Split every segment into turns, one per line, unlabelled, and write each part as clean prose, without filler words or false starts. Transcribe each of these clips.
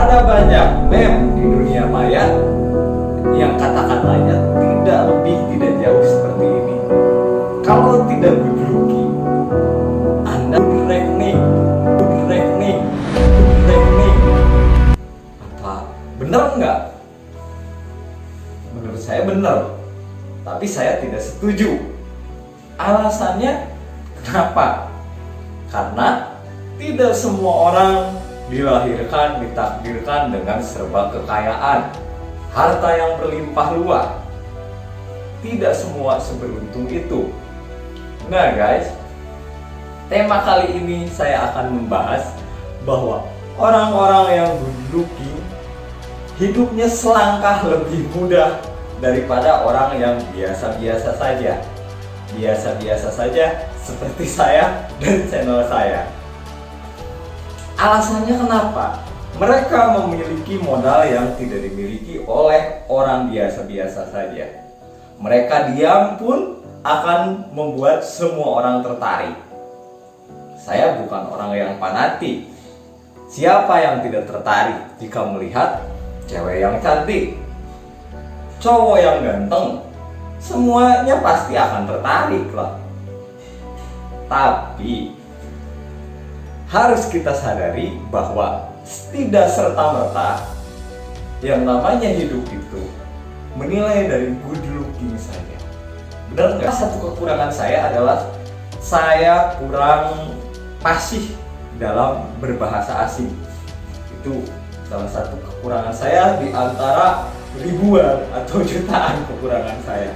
Ada banyak meme di dunia maya yang kata-katanya tidak lebih tidak jauh seperti ini. Kalau tidak good looking, Anda good reckoning. Apa benar nggak? Menurut saya benar, tapi saya tidak setuju. Alasannya kenapa? Karena tidak semua orang dilahirkan, ditakdirkan dengan serba kekayaan, harta yang berlimpah ruah. Tidak semua seberuntung itu. Nah guys, tema kali ini saya akan membahas bahwa orang-orang yang good looking hidupnya selangkah lebih mudah daripada orang yang biasa-biasa saja. Biasa-biasa saja seperti saya dan channel saya. Alasannya kenapa? Mereka memiliki modal yang tidak dimiliki oleh orang biasa-biasa saja. Mereka diam pun akan membuat semua orang tertarik. Saya bukan orang yang fanatik. Siapa yang tidak tertarik jika melihat cewek yang cantik, cowok yang ganteng? Semuanya pasti akan tertarik lah. Tapi harus kita sadari bahwa tidak serta-merta yang namanya hidup itu menilai dari good looking saja. Benar nggak? Satu kekurangan saya adalah saya kurang fasih dalam berbahasa asing. Itu salah satu kekurangan saya di antara ribuan atau jutaan kekurangan saya.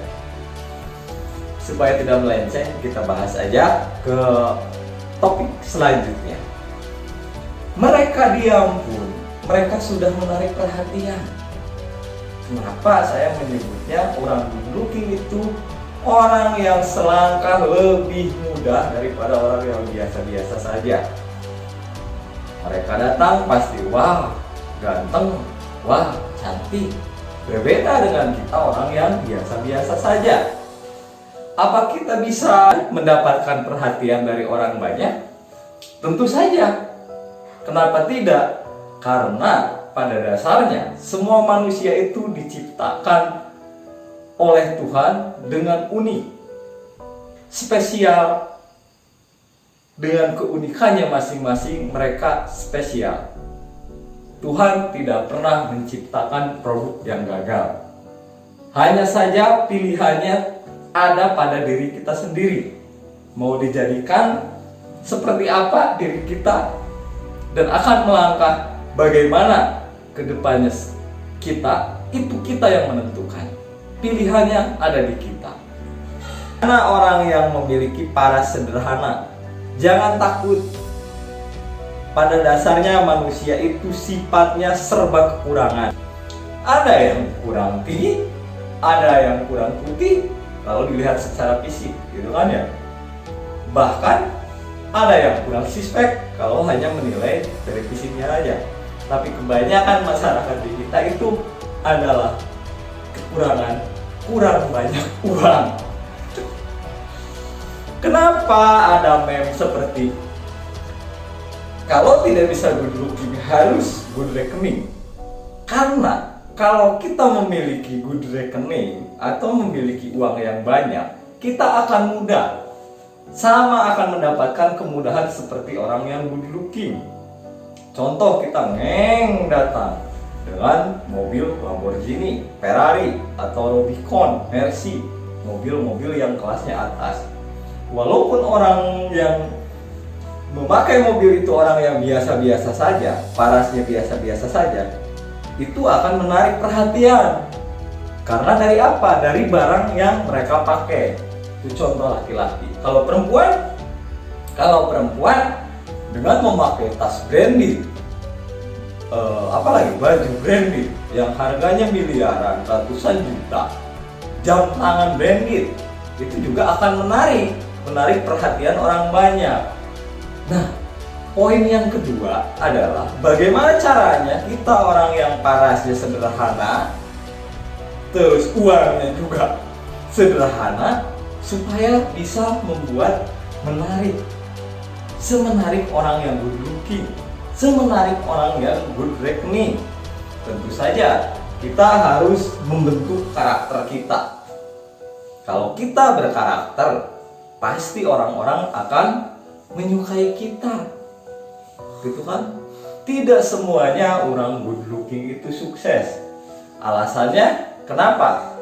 Supaya tidak melenceng, kita bahas aja ke topik selanjutnya. Mereka diam pun, mereka sudah menarik perhatian. Kenapa saya menyebutnya orang good looking itu orang yang selangkah lebih mudah daripada orang yang biasa-biasa saja. Mereka datang pasti wah, ganteng, wah, cantik. Berbeda dengan kita orang yang biasa-biasa saja. Apa kita bisa mendapatkan perhatian dari orang banyak? Tentu saja. Kenapa tidak? Karena pada dasarnya semua manusia itu diciptakan oleh Tuhan dengan unik, spesial. Dengan keunikannya masing-masing, mereka spesial. Tuhan tidak pernah menciptakan produk yang gagal. Hanya saja pilihannya ada pada diri kita sendiri. Mau dijadikan seperti apa diri kita, dan akan melangkah bagaimana ke depannya kita, itu kita yang menentukan. Pilihannya ada di kita. Karena orang yang memiliki paras sederhana, jangan takut. Pada dasarnya manusia itu sifatnya serba kekurangan. Ada yang kurang tinggi, ada yang kurang putih, lalu dilihat secara fisik, gitu kan ya. Bahkan ada yang kurang suspek kalau hanya menilai dari fisiknya aja. Tapi kebanyakan masyarakat di kita itu adalah kekurangan, kurang banyak uang. Kenapa ada meme seperti kalau tidak bisa good looking harus good reckoning? Karena kalau kita memiliki good reckoning atau memiliki uang yang banyak, kita akan mudah, sama akan mendapatkan kemudahan seperti orang yang good looking. Contoh, kita datang dengan mobil Lamborghini, Ferrari, atau Rubicon, Mercy, mobil-mobil yang kelasnya atas. Walaupun orang yang memakai mobil itu orang yang biasa-biasa saja, parasnya biasa-biasa saja, itu akan menarik perhatian. Karena dari apa? Dari barang yang mereka pakai. Itu contoh laki-laki. Kalau perempuan dengan memakai tas branded, apalagi baju branded yang harganya miliaran, ratusan juta, jam tangan branded, itu juga akan menarik perhatian orang banyak. Nah, poin yang kedua adalah bagaimana caranya kita orang yang parasnya sederhana, terus uangnya juga sederhana, supaya bisa membuat menarik, semenarik orang yang good looking. semenarik orang yang good reckoning. Tentu saja kita harus membentuk karakter kita. Kalau kita berkarakter, pasti orang-orang akan menyukai kita, gitu kan? Tidak semuanya orang good looking itu sukses. Alasannya kenapa?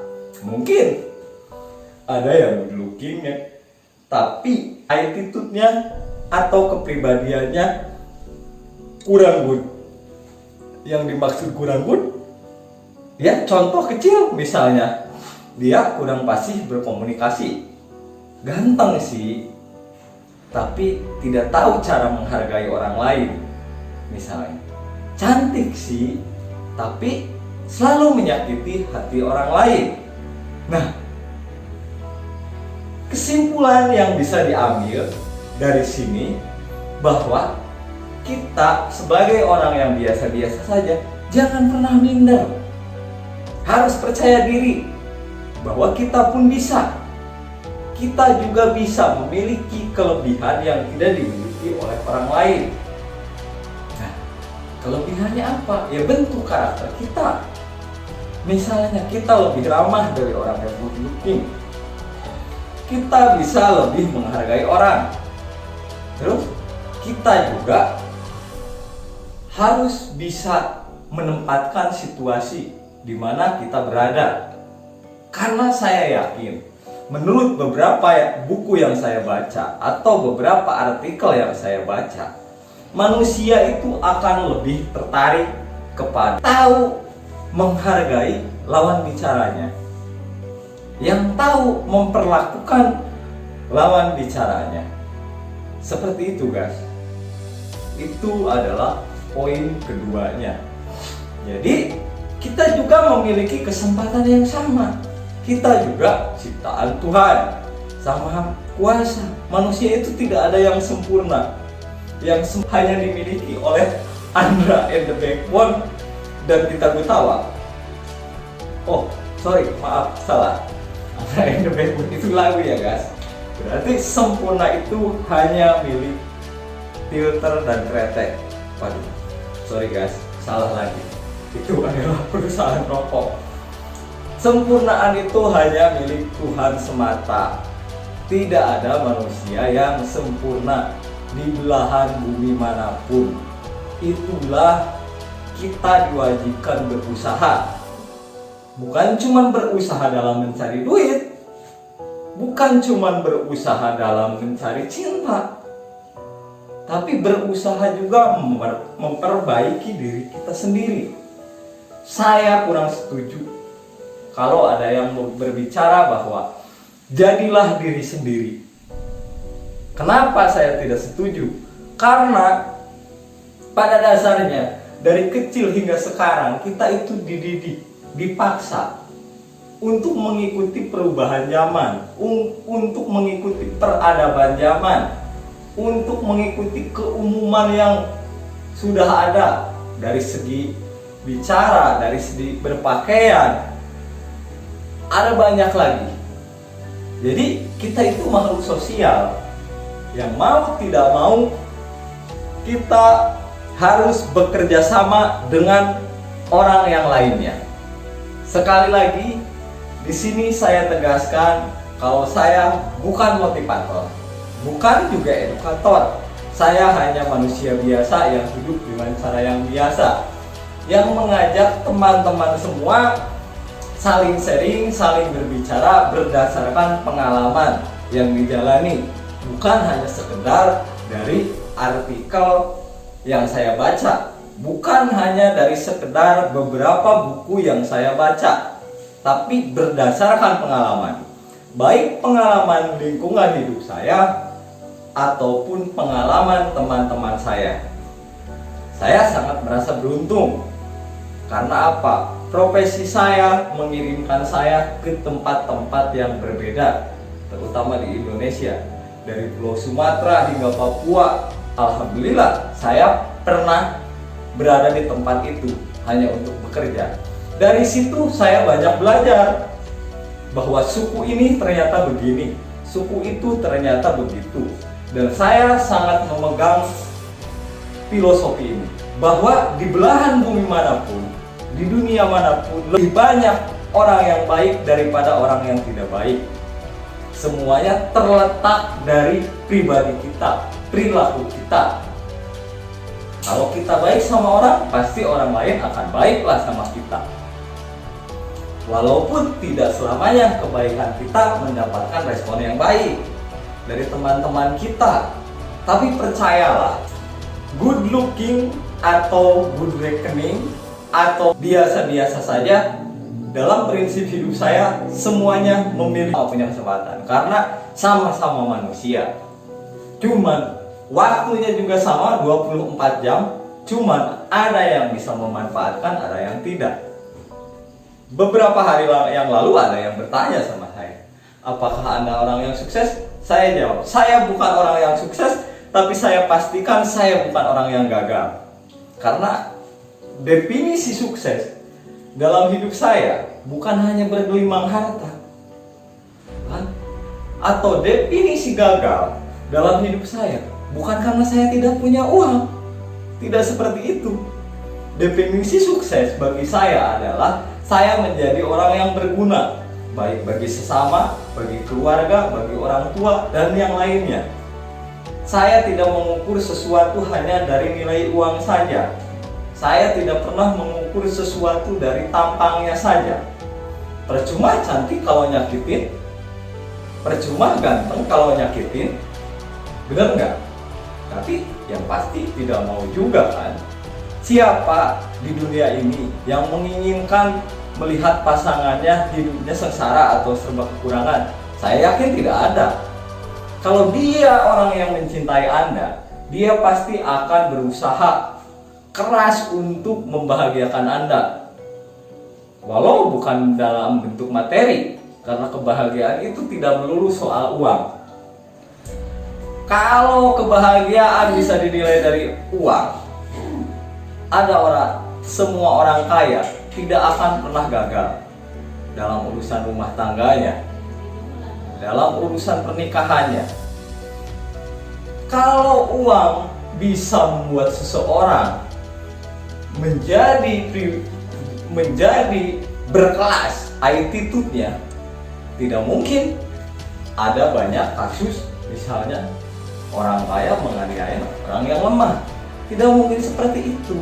Mungkin ada yang good looking ya, tapi attitude-nya atau kepribadiannya kurang good. Yang dimaksud kurang good, ya contoh kecil misalnya, dia kurang fasih berkomunikasi. Ganteng sih, tapi tidak tahu cara menghargai orang lain. Misalnya, cantik sih, tapi selalu menyakiti hati orang lain. Nah, kesimpulan yang bisa diambil dari sini bahwa kita sebagai orang yang biasa-biasa saja jangan pernah minder. Harus percaya diri bahwa kita pun bisa. Kita juga bisa memiliki kelebihan yang tidak dimiliki oleh orang lain. Nah, kelebihannya apa? Ya bentuk karakter kita. Misalnya kita lebih ramah dari orang yang good looking. Kita bisa lebih menghargai orang. Terus kita juga harus bisa menempatkan situasi di mana kita berada. Karena saya yakin, menurut beberapa buku yang saya baca atau beberapa artikel yang saya baca, manusia itu akan lebih tertarik kepada tahu menghargai lawan bicaranya, yang tahu memperlakukan lawan bicaranya. Seperti itu guys. Itu adalah poin keduanya. Jadi kita juga memiliki kesempatan yang sama. Kita juga ciptaan Tuhan, Sang Maha Kuasa. Manusia itu tidak ada yang sempurna, yang hanya dimiliki oleh Andra and the Backbone dan Gita Gutawa. Oh, sorry, maaf, salah. Andra and the Backbone itu lagu ya guys. Berarti sempurna itu hanya milik Filter dan Kretek. Waduh, sorry guys, salah lagi. Itu adalah perusahaan rokok. Sempurnaan itu hanya milik Tuhan semata. Tidak ada manusia yang sempurna di belahan bumi manapun. Itulah kita diwajibkan berusaha. Bukan cuma berusaha dalam mencari duit, bukan cuma berusaha dalam mencari cinta, tapi berusaha juga memperbaiki diri kita sendiri. Saya kurang setuju kalau ada yang berbicara bahwa jadilah diri sendiri. Kenapa saya tidak setuju? Karena pada dasarnya dari kecil hingga sekarang kita itu dididik, dipaksa untuk mengikuti perubahan zaman, untuk mengikuti peradaban zaman, untuk mengikuti keumuman yang sudah ada dari segi bicara, dari segi berpakaian, ada banyak lagi. Jadi kita itu makhluk sosial yang mau tidak mau kita harus bekerja sama dengan orang yang lainnya. Sekali lagi di sini saya tegaskan kalau saya bukan motivator, bukan juga edukator. Saya hanya manusia biasa yang hidup dengan cara yang biasa, yang mengajak teman-teman semua saling sharing, saling berbicara berdasarkan pengalaman yang dijalani, bukan hanya sekedar dari artikel yang saya baca, bukan hanya dari sekedar beberapa buku yang saya baca, tapi berdasarkan pengalaman, baik pengalaman lingkungan hidup saya ataupun pengalaman teman-teman saya. Saya sangat merasa beruntung. Karena apa? Profesi saya mengirimkan saya ke tempat-tempat yang berbeda, terutama di Indonesia. Dari Pulau Sumatera hingga Papua, alhamdulillah saya pernah berada di tempat itu hanya untuk bekerja. Dari situ saya banyak belajar bahwa suku ini ternyata begini, suku itu ternyata begitu. Dan saya sangat memegang filosofi ini, bahwa di belahan bumi manapun, di dunia manapun, lebih banyak orang yang baik daripada orang yang tidak baik. Semuanya terletak dari pribadi kita, perilaku kita. Kalau kita baik sama orang, pasti orang lain akan baiklah sama kita. Walaupun tidak selamanya kebaikan kita mendapatkan respon yang baik dari teman-teman kita, tapi percayalah, good looking atau good reckoning atau biasa-biasa saja, dalam prinsip hidup saya semuanya memiliki punya kesempatan, karena sama-sama manusia. Cuman waktunya juga sama 24 jam, cuman ada yang bisa memanfaatkan, ada yang tidak. Beberapa hari yang lalu ada yang bertanya sama saya, apakah Anda orang yang sukses? Saya jawab, saya bukan orang yang sukses, tapi saya pastikan saya bukan orang yang gagal. Karena definisi sukses dalam hidup saya bukan hanya bergelimang harta, atau definisi gagal dalam hidup saya bukan karena saya tidak punya uang. Tidak seperti itu. Definisi sukses bagi saya adalah saya menjadi orang yang berguna, baik bagi sesama, bagi keluarga, bagi orang tua, dan yang lainnya. Saya tidak mengukur sesuatu hanya dari nilai uang saja. Saya tidak pernah mengukur sesuatu dari tampangnya saja. Percuma cantik kalau nyakitin, percuma ganteng kalau nyakitin, bener nggak? Tapi yang pasti tidak mau juga kan? Siapa di dunia ini yang menginginkan melihat pasangannya hidupnya sengsara atau serba kekurangan? Saya yakin tidak ada. Kalau dia orang yang mencintai Anda, dia pasti akan berusaha keras untuk membahagiakan Anda. Walau bukan dalam bentuk materi, karena kebahagiaan itu tidak melulu soal uang. Kalau kebahagiaan bisa dinilai dari uang, semua orang kaya tidak akan pernah gagal dalam urusan rumah tangganya, dalam urusan pernikahannya. Kalau uang bisa membuat seseorang menjadi berkelas attitude-nya, tidak mungkin ada banyak kasus misalnya orang kaya menganiaya orang yang lemah. Tidak mungkin seperti itu.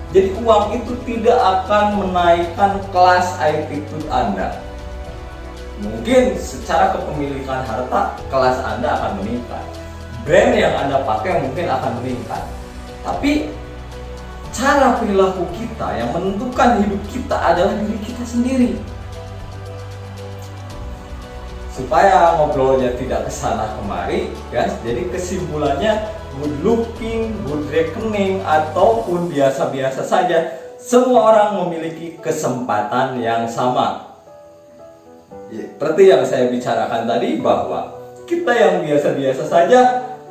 Jadi uang itu tidak akan menaikkan kelas attitude Anda. Mungkin secara kepemilikan harta kelas Anda akan meningkat, brand yang Anda pakai mungkin akan meningkat. Tapi cara perilaku kita yang menentukan hidup kita adalah diri kita sendiri. Supaya ngobrolnya tidak kesana kemari, guys. Jadi kesimpulannya, good looking, good reckoning, ataupun biasa-biasa saja, semua orang memiliki kesempatan yang sama. Seperti yang saya bicarakan tadi, bahwa kita yang biasa-biasa saja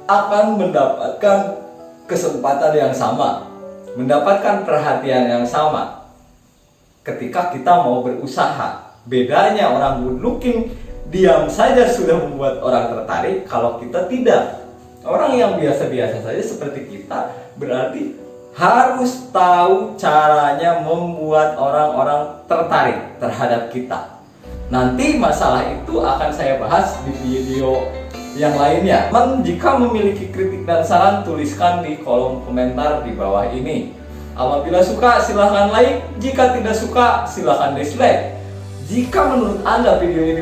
akan mendapatkan kesempatan yang sama, mendapatkan perhatian yang sama ketika kita mau berusaha. Bedanya orang good looking diam saja sudah membuat orang tertarik, kalau kita tidak. Orang yang biasa-biasa saja seperti kita berarti harus tahu caranya membuat orang-orang tertarik terhadap kita. Nanti masalah itu akan saya bahas di video yang lainnya. Jika memiliki kritik dan saran, tuliskan di kolom komentar di bawah ini. Apabila suka silahkan like, jika tidak suka silahkan dislike. Jika menurut Anda video ini